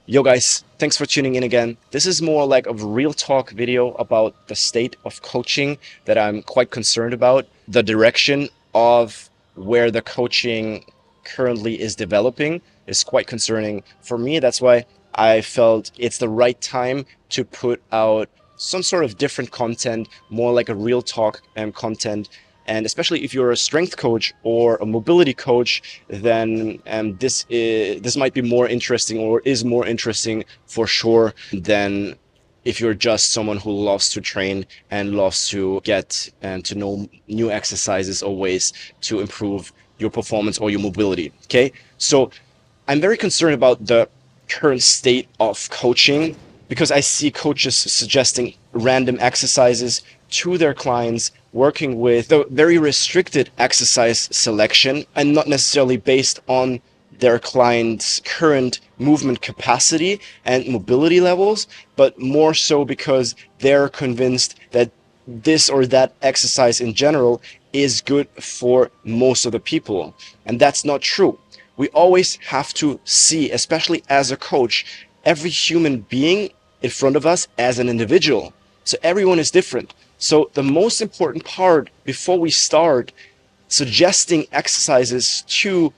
Yo guys, thanks for tuning in again. This is more like a real talk video about the state of coaching that I'm quite concerned about, the direction of where the coaching currently is developing is quite concerning for me. That's why I felt it's the right time to put out some sort of different content, more like a real talk content. And especially if you're a strength coach or a mobility coach, then this might be more interesting, or is more interesting for sure, than if you're just someone who loves to train and loves to get and to know new exercises or ways to improve your performance or your mobility. Okay, so I'm very concerned about the current state of coaching because I see coaches suggesting random exercises to their clients, working with a very restricted exercise selection and not necessarily based on their client's current movement capacity and mobility levels, but more so because they're convinced that this or that exercise in general is good for most of the people. And that's not true. We always have to see, especially as a coach, every human being in front of us as an individual. So everyone is different. So the most important part before we start suggesting exercises to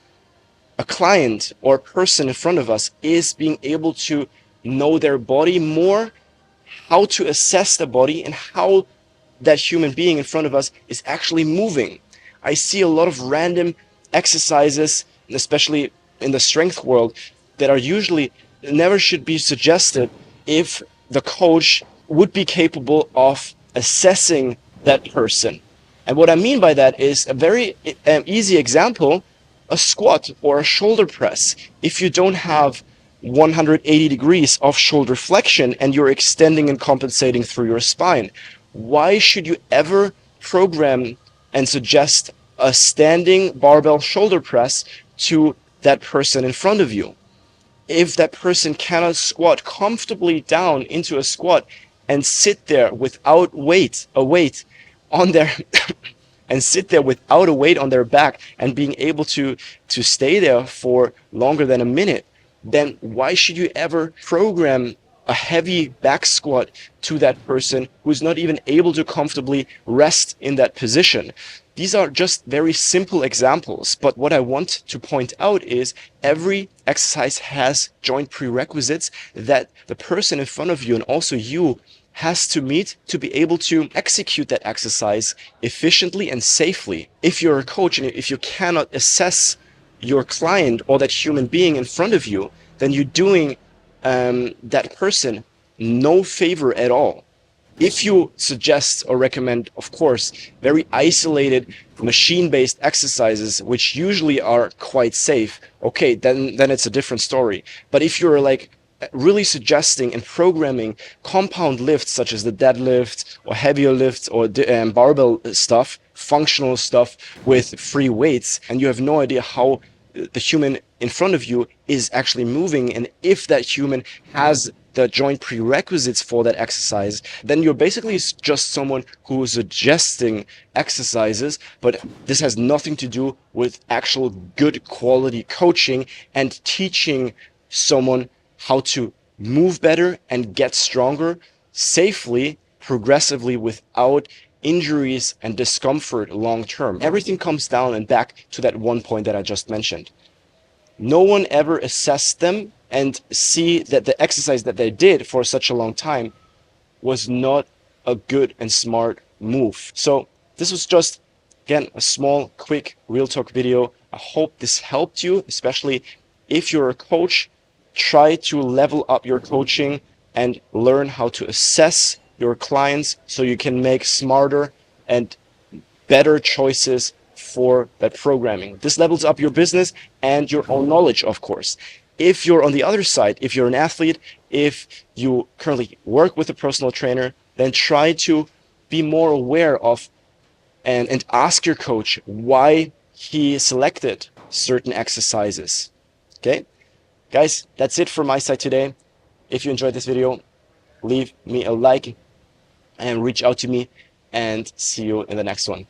a client or person in front of us is being able to know their body more, how to assess the body, and how that human being in front of us is actually moving. I see a lot of random exercises, especially in the strength world, that are usually never should be suggested if the coach would be capable of assessing that person. And what I mean by that is a very easy example: a squat or a shoulder press. If you don't have 180 degrees of shoulder flexion and you're extending and compensating through your spine, why should you ever program and suggest a standing barbell shoulder press to that person in front of you? If that person cannot squat comfortably down into a squat and sit there without a weight on their and sit there without a weight on their back and being able to stay there for longer than a minute, then why should you ever program a heavy back squat to that person who's not even able to comfortably rest in that position? These are just very simple examples, but what I want to point out is every exercise has joint prerequisites that the person in front of you and also you has to meet to be able to execute that exercise efficiently and safely. If you're a coach and if you cannot assess your client or that human being in front of you, then you're doing that person no favor at all. If you suggest or recommend, of course, very isolated machine-based exercises, which usually are quite safe, okay, then it's a different story. But if you're like really suggesting and programming compound lifts such as the deadlift or heavier lifts or barbell stuff, functional stuff with free weights, and you have no idea how the human in front of you is actually moving, and if that human has the joint prerequisites for that exercise, then you're basically just someone who is suggesting exercises, but this has nothing to do with actual good quality coaching and teaching someone how to move better and get stronger safely, progressively, without injuries and discomfort long term. Everything comes down and back to that one point that I just mentioned. No one ever assessed them and see that the exercise that they did for such a long time was not a good and smart move. So this was just, again, a small, quick, real talk video. I hope this helped you, especially if you're a coach. Try to level up your coaching and learn how to assess your clients so you can make smarter and better choices for that programming. This levels up your business and your own knowledge, of course. If you're on the other side, if you're an athlete, if you currently work with a personal trainer, then try to be more aware of and ask your coach why he selected certain exercises. Okay? Guys, that's it from my side today. If you enjoyed this video, leave me a like and reach out to me, and see you in the next one.